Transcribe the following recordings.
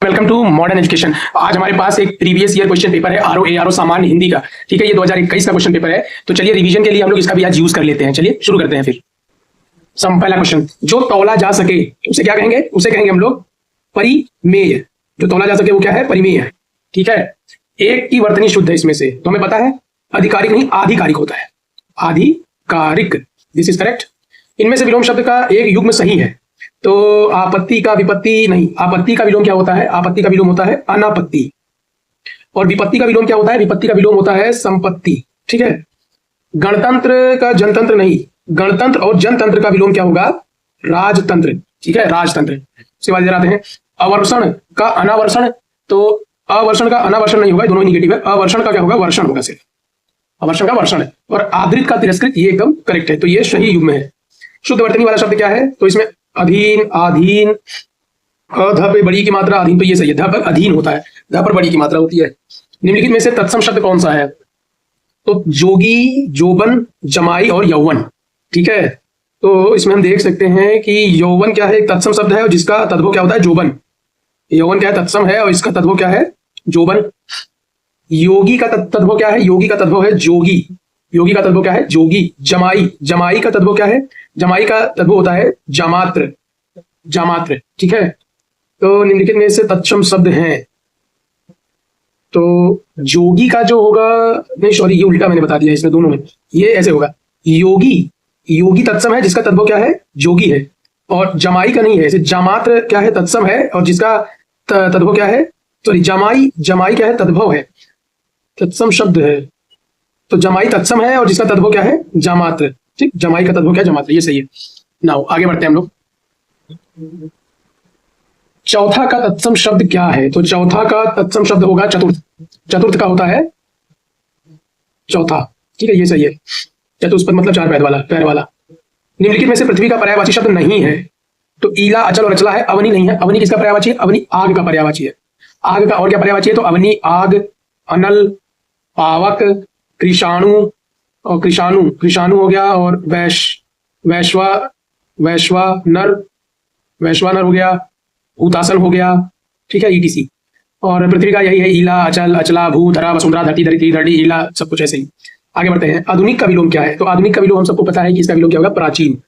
Welcome to modern education. आज हमारे पास एक प्रीवियस ईयर क्वेश्चन पेपर है आरओ सामान्य हिंदी का। ठीक है, ये 2021 का क्वेश्चन पेपर है। तो चलिए रिवीजन के लिए हम लोग इसका भी आज यूज कर लेते हैं। चलिए शुरू करते हैं फिर। पहला क्वेश्चन, जो तौला जा सके उसे क्या कहेंगे? उसे कहेंगे हम लोग परिमेय। जो तौला जा सके वो क्या है? परिमेय है। ठीक है, एक की वर्तनी शुद्ध है इसमें से, तो हमें पता है आधिकारिक नहीं आधिकारिक होता है, आधिकारिक। This is correct. इनमें से विलोम शब्द का एक युग्म सही है, तो आपत्ति का विपत्ति नहीं। आपत्ति का विलोम क्या होता है? आपत्ति का विलोम होता है अनापत्ति। और विपत्ति का विलोम क्या होता है? विपत्ति का विलोम होता है संपत्ति। ठीक है, गणतंत्र का जनतंत्र नहीं, गणतंत्र और जनतंत्र का विलोम क्या होगा? राजतंत्र। ठीक है, राजतंत्र। उसके बाद आते हैं अवर्षण का अनावर्षण, तो अवर्षण का अनावर्षण नहीं होगा, दोनों ही निगेटिव है। अवर्षण का क्या होगा? वर्षण होगा सिर्फ। अवर्षण का वर्षण है। और आदृत का तिरस्कृत, ये एकदम करेक्ट है, तो ये सही युग्म है। शुद्ध वर्तनी वाला शब्द क्या है? तो इसमें अधीन, अधीन, ध पे बड़ी की मात्रा अधीन, तो ये सही है। ध पर अधीन होता है, ध पर बड़ी की मात्रा होती है। निम्नलिखित में से तत्सम शब्द कौन सा है? तो जोगी, जोबन, जमाई और यौवन। ठीक है, तो इसमें हम देख सकते हैं कि यौवन क्या है? एक तत्सम शब्द है और जिसका तद्भव क्या होता है? जोबन। यौवन क्या है? तत्सम है और इसका तद्भव क्या है? जोबन। योगी का तद्भव क्या है? योगी का तद्भव है जोगी। योगी का तद्भव क्या है? जोगी। जमाई, जमाई का तद्भव क्या है? जमाई का तद्भव होता है जामात्र, जामात्र। ठीक है, तो निम्नलिखित में से तत्सम शब्द हैं। तो जोगी का जो होगा, नहीं सॉरी, ये उल्टा मैंने बता दिया इसमें, दोनों में ये ऐसे होगा। योगी, योगी तत्सम है जिसका तद्भव क्या है? जोगी है। और जमाई का नहीं है, ऐसे जामात्र क्या है? तत्सम है और जिसका तद्भव क्या है? सॉरी, जमाई, जमाई क्या है? तद्भव है, तत्सम शब्द है। तो जमाई तत्सम है और जिसका तद्भव क्या है? जामात्र। ठीक, जमाई का तद्भव क्या है? जामात्र, ये सही है। नाउ आगे बढ़ते हैं हम लोग। चौथा का तत्सम शब्द क्या है? तो चौथा का तत्सम शब्द होगा चतुर्थ। चतुर्थ का होता है चौथा। ठीक है, ये सही है। चतुष्पद मतलब चार पैर वाला, पैर वाला। निम्नलिखित में से पृथ्वी का पर्यायवाची शब्द नहीं है, तो ईला, अचल और अचला है। अवनी नहीं है। अवनी किसका पर्यायवाची है? अवनी आग का पर्यायवाची है। आग का और क्या पर्यायवाची है? तो अवनी आग, अनल, पावक, कृषाणु, और कृषाणु, कृषाणु हो गया, और वैश्वानर, वैश्वानर हो गया, भूतासल हो गया। ठीक है, ईटीसी। और पृथ्वी का यही है ईला, अचल, अचला, भू, धरा, वसुंधरा, धरती, धरती, धरती, ईला, सब कुछ ऐसे ही। आगे बढ़ते हैं। आधुनिक का विलोम क्या है? तो आधुनिक का विलोम हम सबको पता है कि इसका विलोम क्या होगा? प्राचीन।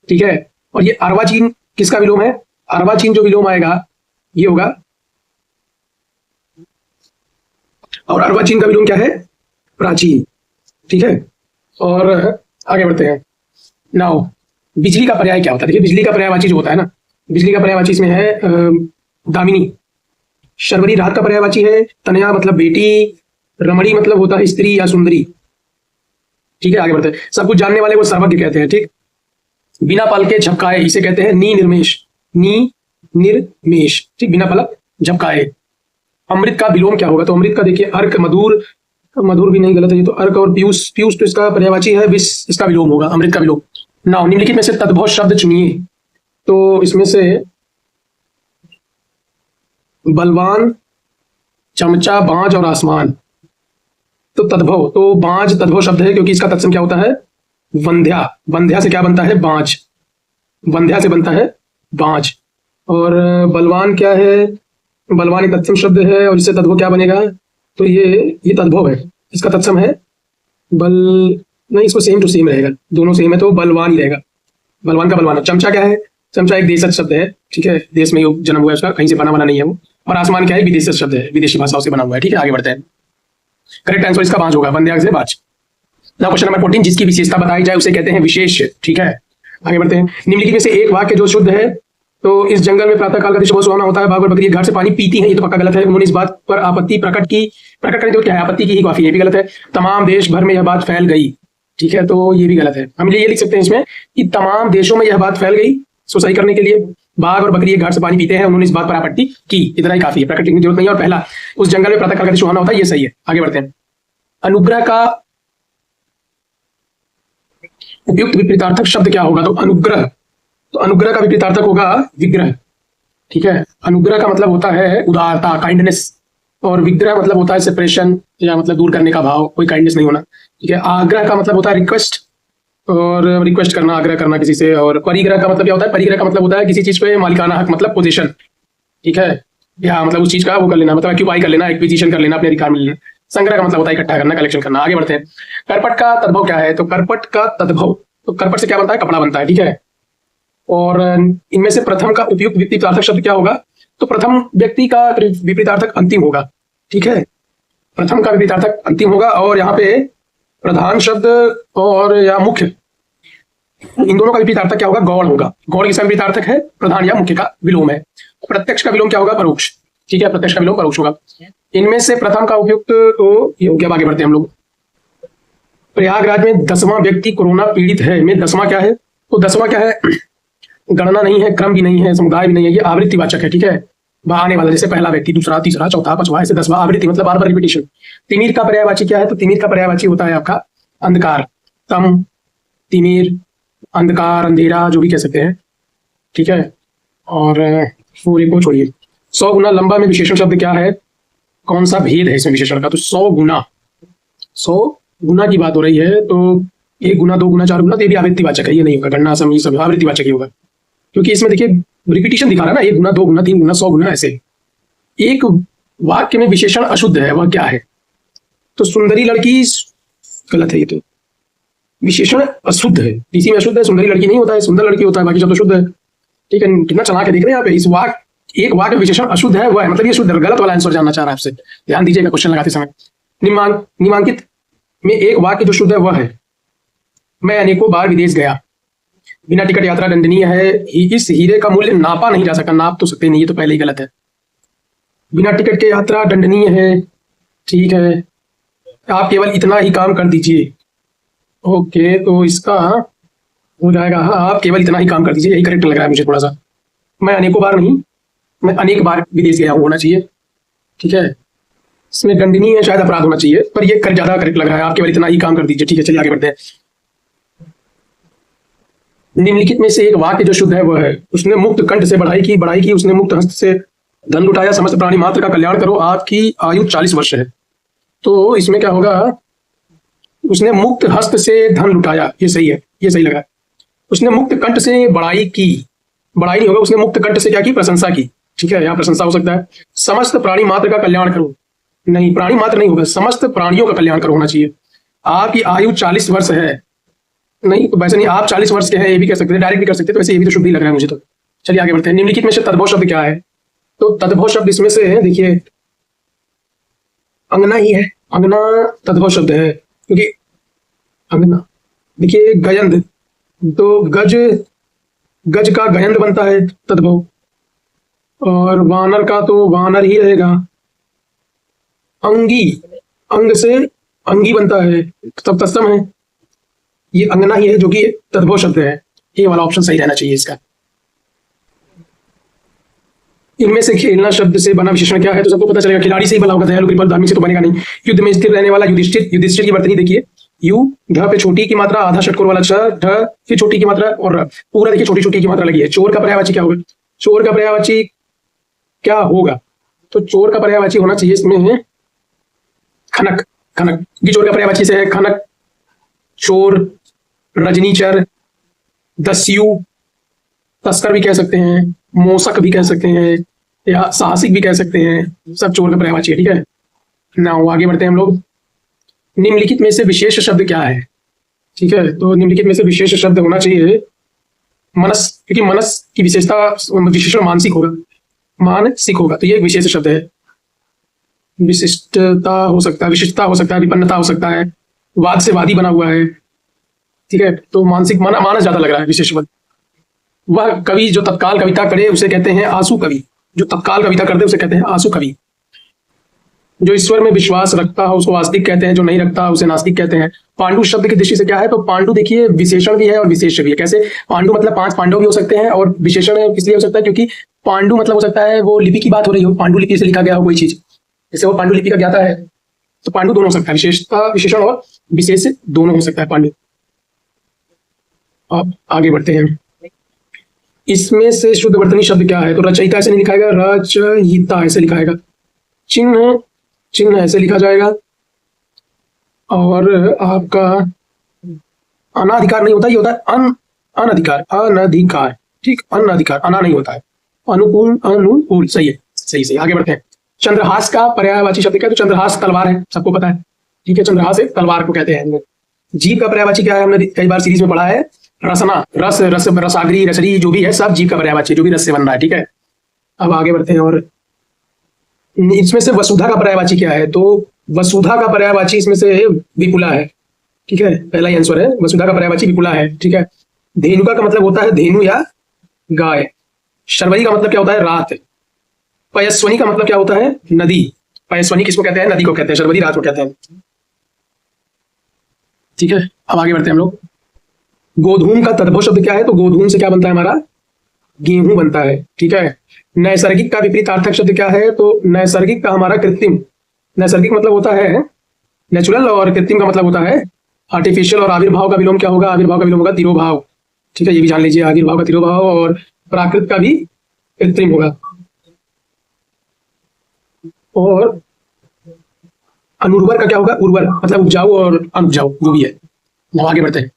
ठीक है, और ये अर्वाचीन किसका विलोम है? अर्वाचीन जो विलोम आएगा ये होगा, और अर्वाचीन का विलोम क्या है? प्राचीन। ठीक है, और आगे बढ़ते हैं। नाउ बिजली का पर्याय क्या होता है? देखिए, बिजली का पर्यायवाची जो होता है ना, बिजली का पर्यायवाची इसमें है दामिनी। शर्वरी रात का पर्यायवाची है। तनया मतलब बेटी। रमणी मतलब होता है स्त्री या सुंदरी। ठीक है, आगे बढ़ते हैं। सब कुछ जानने वाले को सर्वज्ञ कहते हैं। ठीक, बिना पल के झपकाए इसे कहते हैं नी निर्मेश, नी निर्मेश। ठीक, बिना पलक झपकाए। अमृत का विलोम क्या होगा? तो अमृत का देखिए अर्क, मधुर, मधुर भी नहीं, गलत है ये तो। अर्क और पीयूष, पीयूष तो इसका पर्यायवाची है, विष इसका विलोम होगा, अमृत का विलोम। नाउ निम्नलिखित में से तद्भव शब्द चुनिए। तो इसमें से बलवान, चमचा, बांझ और आसमान। तो तद्भव, तो बांझ तद्भव शब्द है क्योंकि इसका तत्सम क्या होता है? वंध्या। वंध्या से क्या बनता है? बांझ। वंध्या से बनता है बांझ। और बलवान क्या है? बलवान एक तत्सम शब्द है और इससे तद्भव क्या बनेगा? तो ये तद्भव है, इसका तत्सम है बल, नहीं इसको सेम टू सेम रहेगा, दोनों सेम है तो बलवान ही रहेगा। बलवान का बलवान। चमचा क्या है? चमचा एक देशज शब्द है। ठीक है, देश में जन्म हुआ है उसका, कहीं से बना नहीं है वो। और आसमान क्या है? विदेशज शब्द है, विदेशी भाषाओं से बना हुआ है। ठीक है, आगे बढ़ते हैं। करेक्ट आंसर इसका बांझ होगा, वंध्या से बांझ। नाउ क्वेश्चन नंबर 14, जिसकी विशेषता बताई जाए उसे कहते हैं विशेष। ठीक है, आगे बढ़ते हैं। निम्नलिखित में से एक वाक्य जो शुद्ध है, तो इस जंगल में प्रातः काल का दृश्य बहुत सुहावना होता है, बाघ और बकरी घर से पानी पीती हैं, ये तो पक्का गलत है। उन्होंने इस बात पर आपत्ति प्रकट की, प्रकट करें तो क्या है? आपत्ति की ही काफी, ये भी गलत है। तमाम देश भर में यह बात फैल गई। ठीक है, तो ये भी गलत है। हम ये लिख सकते हैं इसमें कि तमाम देशों में यह बात फैल गई। सो सही करने के लिए बाघ और बकरी घर से पानी पीते हैं, उन्होंने इस बात पर आपत्ति की, इतना ही काफी है, प्रकट लिखने की जरूरत नहीं है। और पहला, उस जंगल में प्रातः काल का दृश्य सुहावना होता है, ये सही है। आगे बढ़ते हैं। अनुग्रह का उपयुक्त विपरीतार्थक शब्द क्या होगा? तो अनुग्रह, तो अनुग्रह का विपरीतार्थक होगा विग्रह। ठीक है, अनुग्रह का मतलब होता है उदारता, काइंडनेस, और विग्रह मतलब होता है सेपरेशन, या मतलब दूर करने का भाव, कोई काइंडनेस नहीं होना। ठीक है, आग्रह का मतलब होता है रिक्वेस्ट, और रिक्वेस्ट करना, आग्रह करना किसी से। और परिग्रह का मतलब क्या होता है? परिग्रह का मतलब होता है किसी चीज पे मालिकाना हक, मतलब पोजीशन। ठीक है, या मतलब उस चीज का वो कर लेना, मतलब ऑक्यूपाई कर लेना, एक्विजिशन कर लेना, अपने अधिकार में लेना। संग्रह का मतलब होता है इकट्ठा करना, कलेक्शन करना। आगे बढ़ते हैं। करपट का तद्भव क्या है? तो करपट का तद्भव, तो करपट से क्या बनता है? कपड़ा बनता है, ठीक है। और इनमें से प्रथम का उपयुक्त विपरीतार्थक शब्द क्या होगा? तो प्रथम व्यक्ति का विपरीतार्थक अंतिम होगा, ठीक है। प्रथम का विपरीतार्थक अंतिम होगा, और यहाँ पे प्रधान शब्द और या मुख्य, इन दोनों का विपरीतार्थक क्या होगा? गौड़ होगा। गौड़ किसका विपरीतार्थक है? प्रधान या मुख्य का विलोम है। प्रत्यक्ष का विलोम क्या होगा? परोक्ष, ठीक है। प्रत्यक्ष का विलोम परोक्ष होगा। इनमें से प्रथम का उपयुक्त तो ये हो गया। आगे बढ़ते हैं हम लोग। प्रयागराज में 10वां व्यक्ति कोरोना पीड़ित है में 10वां क्या है? तो 10वां क्या है? गणना नहीं है, क्रम भी नहीं है, समुदाय भी नहीं है, ये आवृत्तिवाचक है, ठीक है। आने वाला, जैसे पहला व्यक्ति, दूसरा, तीसरा, चौथा, पांचवा, ऐसे 10वां। आवृत्ति मतलब बार बार रिपीटेशन। तिमिर का पर्यायवाची क्या है? तो तिमिर का पर्यायवाची होता है आपका अंधकार। तम, तिमिर, अंधकार, अंधेरा, जो भी कह सकते हैं, ठीक है। और सूर्य को छोड़िए। 100 गुना लंबा में विशेषण शब्द क्या है? कौन सा भेद है इसमें विशेषण का? तो 100 गुना, 100 गुना की बात हो रही है। तो 1 गुना, 2 गुना, 4 गुना, तो ये भी आवृत्तिवाचक है, ये नहीं होगा। गणना, सम, ये सब आवृत्तिवाचक ही होगा, क्योंकि इसमें देखिए रिपीटेशन दिखा रहा है ना। 1 गुना, 2 गुना, 3 गुना, 100 गुना, ऐसे। एक वाक्य में विशेषण अशुद्ध है, वह क्या है? तो सुंदरी लड़की गलत है, ये तो विशेषण अशुद्ध है। इसी में अशुद्ध है, सुंदरी लड़की नहीं होता है, सुंदर लड़की होता है, बाकी सब तो शुद्ध है, ठीक है। कितना चला के देख रहे हैं यहाँ पे। इस वाक्य, एक वाक्य विशेषण अशुद्ध है, वह है, मतलब ये शुद्ध है। गलत वाला आंसर जानना चाह रहा है आपसे, ध्यान दीजिएगा क्वेश्चन लगाते समय। निम्नांकित में एक वाक्य जो शुद्ध है वह है, मैं अनेकों बार विदेश गया। बिना टिकट यात्रा दंडनीय है। इस हीरे का मूल्य नापा नहीं जा सका। नाप तो सकते नहीं, ये तो पहले ही गलत है। बिना टिकट के यात्रा दंडनीय है, ठीक है। आप केवल इतना ही काम कर दीजिए। ओके, तो इसका हो जाएगा, हाँ, आप केवल इतना ही काम कर दीजिए, यही करेक्ट लग रहा है मुझे थोड़ा सा। मैं अनेकों बार नहीं, मैं अनेक बार विदेश गया होना चाहिए, ठीक है। इसमें दंडनीय शायद अपराध होना चाहिए, पर ये ज्यादा करेक्ट लग रहा है। आप केवल इतना ही काम कर दीजिए, ठीक है। चलिए आगे बढ़ते हैं। निम्नलिखित में से एक वाक्य जो शुद्ध है वह है, उसने मुक्त कंठ से बढ़ाई की, उसने मुक्त हस्त से धन लुटाया, समस्त प्राणी मात्र का कल्याण करो, आपकी आयु 40 वर्ष है। तो इसमें क्या होगा? उसने मुक्त हस्त से धन लुटाया, ये सही है, ये सही लगा। उसने मुक्त कंठ से बड़ाई की, बड़ाई नहीं होगा, उसने मुक्त कंठ से क्या की? प्रशंसा की, ठीक है। यहाँ प्रशंसा हो सकता है। समस्त प्राणी मात्र का कल्याण करो, नहीं, प्राणी मात्र नहीं होगा, समस्त प्राणियों का कल्याण करो होना चाहिए। आपकी आयु 40 वर्ष है, नहीं, तो वैसे नहीं, आप 40 वर्ष के हैं, ये भी कह सकते हैं, डायरेक्ट भी कर सकते हैं, तो वैसे ये भी तो शुद्ध ही लग रहा है मुझे तो। चलिए आगे बढ़ते हैं। निम्नलिखित में से तद्भव शब्द क्या है? तो तद्भव शब्द इसमें से है, देखिए, अंगना ही है। अंगना तद्भव शब्द है, क्योंकि अंगना, देखिए, गयंद, तो गज, गज का गयंद बनता है तद्भव, और वानर का तो वानर ही रहेगा। अंगी, अंग से अंगी बनता है, तब तत्सम है। ये अंगना ही है जो कि तद्भव शब्द है। ये वाला ऑप्शन सही रहना चाहिए इसका। इनमें से खेलना शब्द से बना विशेषण क्या है? तो सबको पता चलेगा, खिलाड़ी से ही बना होगा, दयालु, कृपालु, धार्मिक से तो बनेगा नहीं। युद्ध में स्थिर रहने वाला युधिष्ठिर, युधिष्ठिर की वर्तनी देखिए, यू, ढ पे छोटी की मात्रा, आधा षटकोर वाला छ, ढ फिर छोटी की मात्रा, और पूरा देखिए छोटी छोटी की मात्रा लगी है। चोर का पर्यायवाची क्या होगा? चोर का पर्यायवाची क्या होगा? तो चोर का पर्यायवाची होना चाहिए इसमें खनक, खनक, ये चोर का पर्यायवाची से है खनक, चोर, रजनीचर, दस्यु, तस्कर भी कह सकते हैं, मोसक भी कह सकते हैं, या साहसिक भी कह सकते हैं, सब चोर का पर्यायवाची है, ठीक है ना। आगे बढ़ते हैं हम लोग। निम्नलिखित में से विशेष शब्द क्या है? ठीक है, तो निम्नलिखित में से विशेष शब्द होना चाहिए मनस, क्योंकि मनस की विशेषता, विशेषण मानसिक होगा, मानसिक होगा, तो ये एक विशेष शब्द है। विशिष्टता हो सकता है, विशिष्टता हो सकता है, विपन्नता हो सकता है, वाद से वादी बना हुआ है, ठीक है। तो मानसिक, मानस ज्यादा लग रहा है विशेष पद। वह कवि जो तत्काल कविता करे उसे कहते हैं आंसू कवि, जो तत्काल कविता करते उसे कहते हैं आंसू कवि। जो ईश्वर में विश्वास रखता है उसको आस्तिक कहते हैं, जो नहीं रखता उसे नास्तिक कहते हैं। पांडु शब्द की दृष्टि से क्या है? तो पांडु देखिए विशेषण भी है और विशेष भी है। कैसे? पांडु मतलब 5 पांडव भी हो सकते हैं, और विशेषण इसलिए हो सकता है क्योंकि पांडु मतलब हो सकता है वो लिपि की बात हो रही हो, पांडु लिपि से लिखा गया हो कोई चीज, जैसे वो पांडु लिपि का ज्ञाता है, तो पांडु दोनों हो सकता है, विशेषता, विशेषण और विशेष दोनों हो सकता है पांडु। अब आगे बढ़ते हैं। इसमें से शुद्ध वर्तनी शब्द क्या है? तो रचयिता ऐसे नहीं लिखा जाएगा, रचयिता ऐसे लिखा जाएगा। चिन्ह, चिन्ह ऐसे लिखा जाएगा। और आपका अनाधिकार नहीं होता, ये होता है अनधिकार, अनधिकार, ठीक, अनधिकार, अना नहीं होता है। अनुकूल, अनुकूल, सही है। सही सही, आगे बढ़ते हैं। चंद्रहास का पर्यायवाची शब्द क्या है? तो चंद्रहास तलवार है, सबको पता है, ठीक है। चंद्रहास एक तलवार को कहते हैं। जीभ का पर्यायवाची क्या है? हमने कई बार सीरीज में पढ़ा है, रसना, रस, रस, रसागरी, रसरी, जो भी है सब जीभ का पर्यायवाची, जो भी रस से बन रहा है, ठीक है। अब आगे बढ़ते हैं, और इसमें से वसुधा का पर्यायवाची क्या है? तो वसुधा का पर्यायवाची इसमें से विपुला है, ठीक है, पहला ही आंसर है, वसुधा का पर्यायवाची विपुला है, ठीक है। धेनुका का मतलब होता है धेनु या गाय। शर्वरी का मतलब क्या होता है? रात। पयस्वनी का मतलब क्या होता है? नदी। पयस्वनी किसको कहते हैं? नदी को कहते हैं। शर्वरी रात को कहते हैं, ठीक है। अब आगे बढ़ते हैं हम लोग। गोधूम का तद्भव शब्द क्या है? तो गोधूम से क्या बनता है हमारा? गेहूं बनता है, ठीक है। नैसर्गिक का विपरीतार्थक शब्द क्या है? तो नैसर्गिक का हमारा कृत्रिम। नैसर्गिक मतलब होता है नेचुरल, और कृत्रिम का मतलब होता है आर्टिफिशियल। और आविर्भाव का विलोम क्या होगा? आविर्भाव का विलोम होगा तिरोभाव, ठीक है, ये भी जान लीजिए, आविर्भाव का तिरोभाव। और प्राकृत का भी कृत्रिम होगा। और अनुर्वर का क्या होगा? उर्वर, मतलब उपजाऊ और अनुपजाऊ, जो भी है। अब आगे बढ़ते हैं।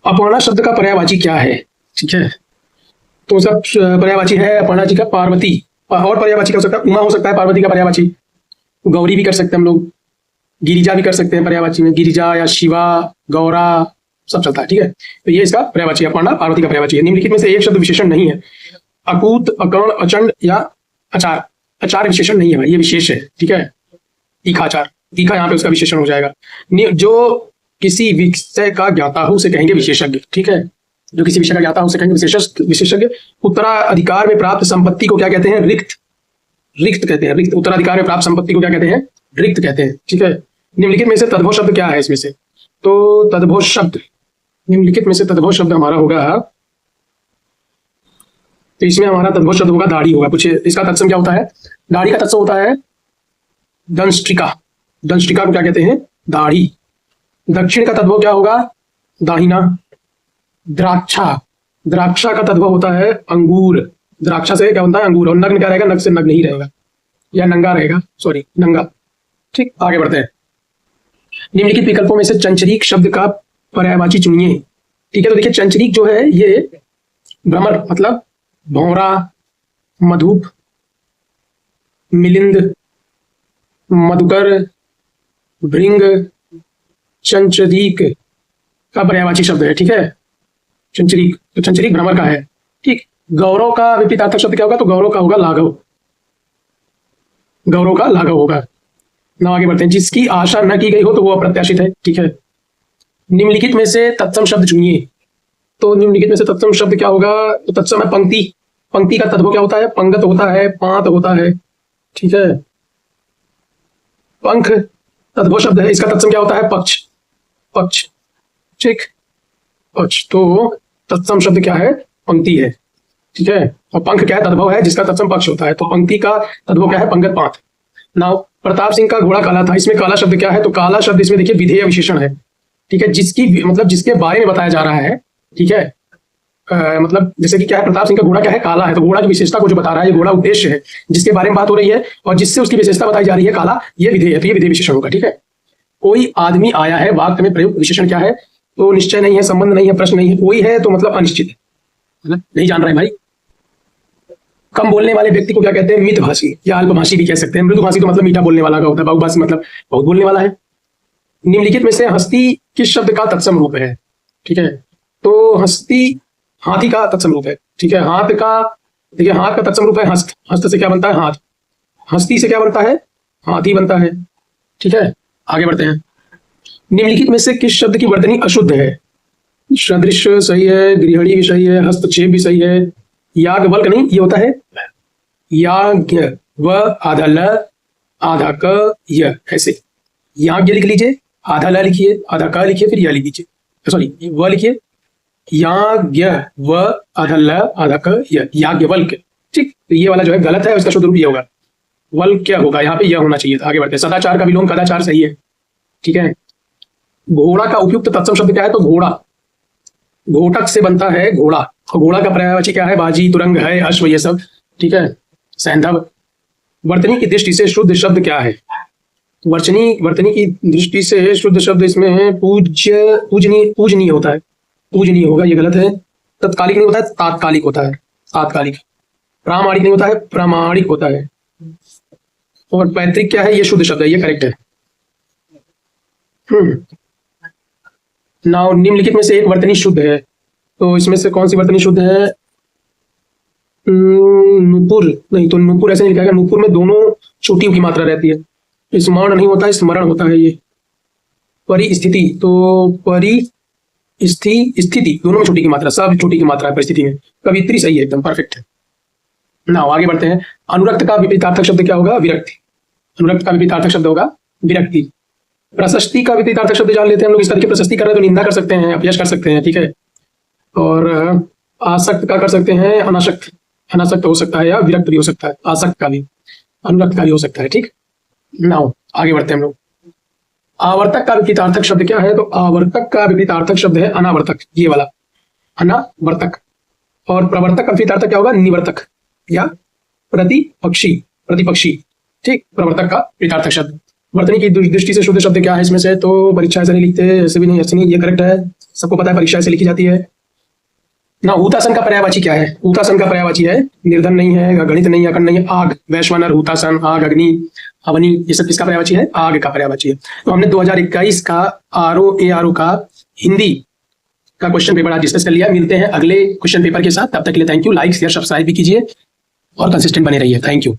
अपर्णा शब्द का पर्यायवाची क्या है? ठीक है, तो सब पर्यायवाची है अपर्णा जी का पार्वती। और पर्यायवाची क्या हो सकता है? उमा हो सकता है पार्वती का पर्यायवाची। गौरी भी कर सकते हैं हम लोग, गिरिजा भी कर सकते हैं पर्यायवाची में, गिरिजा या शिवा, गौरा, सब चलता है, ठीक है। तो ये इसका पर्यायवाची, अपर्णा पार्वती का पर्यायवाची है। निम्नलिखित में से एक शब्द विशेषण नहीं है। अकूत, अकर्ण, अचंड या अचार। अचार विशेषण नहीं है भाई, ये विशेष है, ठीक है। तीखा अचार, तीखा यहाँ पे उसका विशेषण हो जाएगा। जो किसी विषय का ज्ञाता हो उसे कहेंगे विशेषज्ञ, ठीक है। जो किसी विषय का ज्ञाता हो उसे कहेंगे विशेषज्ञ। उत्तराधिकार में प्राप्त संपत्ति को क्या कहते हैं? रिक्त। रिक्त कहते हैं, रिक्त। उत्तराधिकार में प्राप्त संपत्ति को क्या कहते हैं? रिक्त कहते हैं, ठीक है। निम्नलिखित में से तद्भव शब्द क्या है इसमें से? तो तद्भव शब्द, निम्नलिखित में से तद्भव शब्द हमारा होगा, तो इसमें हमारा तद्भव शब्द होगा दाढ़ी होगा। कुछ इसका तत्सम क्या होता है? दाढ़ी का तत्सम होता है दंष्ट्रिका। दंष्ट्रिका को क्या कहते हैं? दाढ़ी। दक्षिण का तद्भव क्या होगा? दाहिना। द्राक्षा, द्राक्षा का तद्भव होता है अंगूर। द्राक्षा से क्या बनता है? अंगूर। और नग्न क्या रहेगा? नग से नग्न ही रहेगा, या नंगा रहेगा, सॉरी नंगा, ठीक। आगे बढ़ते हैं। निम्नलिखित विकल्पों में से चंचरीक शब्द का पर्यायवाची चुनिए, ठीक है। तो देखिए चंचरीक जो है ये भ्रमर, मतलब भौरा, मधुप, मिलिंद, मधुकर, भृंग, चंचरीक का पर्यायवाची शब्द है, ठीक है। चंचरीक, तो चंचरीक भ्रमर का है, ठीक। गौरव का विपरीतार्थक शब्द क्या होगा? तो गौरव का होगा लाघव। गौरव का लाघव होगा। ना आगे बढ़ते हैं। जिसकी आशा न की गई हो तो वो अप्रत्याशित है, ठीक है। निम्नलिखित में से तत्सम शब्द चुनिए, तो निम्नलिखित में से तत्सम शब्द क्या होगा? तो तत्सम है पंक्ति। पंक्ति का तद्भव क्या होता है? पंगत होता है, पांत होता है, ठीक है। पंख तद्भव शब्द है, इसका तत्सम क्या होता है? पक्ष। पक्ष, ठीक, पक्ष। तो तत्सम शब्द क्या है? पंक्ति है, ठीक है। और पंख क्या है? तद्भव है, जिसका तत्सम पक्ष होता है। तो पंक्ति का तद्भव क्या है? पंगत, पांत। नाउ प्रताप सिंह का घोड़ा काला था, इसमें काला शब्द क्या है? तो काला शब्द इसमें देखिए विधेय विशेषण है, ठीक है। जिसकी मतलब जिसके बारे में बताया जा रहा है, ठीक है। मतलब जैसे कि क्या है? प्रताप सिंह का घोड़ा क्या है? काला है। तो घोड़ा की विशेषता को जो बता रहा है, ये घोड़ा उद्देश्य है, जिसके बारे में बात हो रही है और जिससे उसकी विशेषता बताई जा रही है, काला, ये विधेय है, तो ये विधेय विशेषण होगा, ठीक है। कोई आदमी आया है, वाक्य में प्रयुक्त विशेषण क्या है? तो निश्चय नहीं है, संबंध नहीं है, प्रश्न नहीं है, कोई है तो मतलब अनिश्चित है, मतलब नहीं जान रहे भाई। कम बोलने वाले व्यक्ति को क्या कहते हैं? मितभाषी या अल्पभाषी भी कह सकते हैं। मृदुभाषी तो मतलब मीठा बोलने वाला का होता है, बहुभाषी मतलब बहुत बोलने वाला है। निम्नलिखित में से हस्ती किस शब्द का तत्सम रूप है? ठीक है, तो हस्ती हाथी का तत्सम रूप है, ठीक है। हाथ का देखिए, हाथ का तत्सम रूप है हस्त। हस्त से क्या बनता है? हाथ। हस्ती से क्या बनता है? हाथी बनता है, ठीक है। आगे बढ़ते हैं। निम्नलिखित में से किस शब्द की वर्तनी अशुद्ध है? सदृश सही है, गृहिणी भी सही है, हस्तक्षेप भी सही है, याज्ञवल्क नहीं, ये होता है याज्ञ व आधा ल आधा क य, ऐसे याज्ञ लिख लीजिए, आधा ल लिखिए, आधा क लिखिए, फिर य लिख दीजिए, सॉरी व लिखिए, याज्ञ व आधा ल आधा क य, याज्ञवल्क, ठीक। तो ये वाला जो है गलत है, उसका शुद्ध रूप ये होगा, वल्क क्या होगा? यहाँ पे यह होना चाहिए था। आगे बढ़ते हैं। सदाचार का विलोम कदाचार सही है, ठीक है। घोड़ा का उपयुक्त तत्सम शब्द क्या है? तो घोड़ा, घोटक से बनता है घोड़ा। और घोड़ा का पर्यायवाची क्या है? बाजी, तुरंग है, अश्व, ये सब, ठीक है। सैंधव। वर्तनी की दृष्टि से शुद्ध शब्द क्या है? वर्तनी की दृष्टि से शुद्ध शब्द इसमें है पूज्य, पूजनीय, पूजनीय होता है, पूजनीय होगा, ये गलत है। तत्कालिक नहीं होता है, तात्कालिक होता है, तात्कालिक, प्रामाणिक नहीं होता है, प्रामाणिक होता है। और पैतृक क्या है, ये शुद्ध शब्द है, ये करेक्ट है। नाउ निम्नलिखित में से एक वर्तनी शुद्ध है, तो इसमें से कौन सी वर्तनी शुद्ध है? नुपुर नहीं, तो नुपुर ऐसे नहीं लिखा है। नुपुर में दोनों चोटियों की मात्रा रहती है, स्मरण नहीं होता है, स्मरण होता है। ये परिस्थिति, तो स्थिति दोनों में छोटी की मात्रा, सब छोटी की मात्रा है परिस्थिति में। कवित्री सही है, एकदम परफेक्ट है। ना आगे बढ़ते हैं। अनुरक्त का विपरीतार्थक शब्द क्या होगा? विरक्ति। अनुरक्त का विपरीतार्थक शब्द होगा विरक्ति। प्रशस्ति का विपरीतार्थक शब्द जान लेते हैं हम लोग। इस तरह की प्रशस्ति कर रहे हैं तो निंदा कर सकते हैं, अपयश कर सकते हैं, ठीक है। और आसक्त का कर सकते हैं अनासक्त, अनासक्त हो सकता है या विरक्त भी हो सकता है। आसक्त का भी, अनुरक्त का भी हो सकता है, ठीक। नाउ आगे बढ़ते हैं हम लोग। आवर्तक का विपरीतार्थक शब्द क्या है? तो आवर्तक का विपरीतार्थक शब्द है अनावर्तक, ये वाला अनावर्तक। और प्रवर्तक का विपरीतार्थक क्या होगा? निवर्तक या प्रतिपक्षी, प्रतिपक्षी, ठीक। प्रवर्तक का विपरीतार्थक शब्द। वर्तनी की दृष्टि से शुद्ध शब्द क्या है इसमें से? तो परीक्षा ऐसे नहीं लिखते, ऐसे भी नहीं, ऐसे नहीं, ये करेक्ट है, सबको पता है, परीक्षा ऐसे लिखी जाती है ना। हुतासन का पर्यायवाची क्या है? हुतासन का पर्यायवाची है निर्धन नहीं है, गणित नहीं है, अखंड नहीं है, आग। वैश्वानर, हुतासन, आग, अग्नि, अवनी, ये सब किसका पर्यायवाची है? आग का पर्यायवाची है। तो हमने 2021 का RO का हिंदी का क्वेश्चन पेपर आज डिस्कस कर लिया। मिलते हैं अगले क्वेश्चन पेपर के साथ, तब तक के लिए thank you. Like share subscribe भी कीजिए और कंसिस्टेंट बने रहिए। Thank you.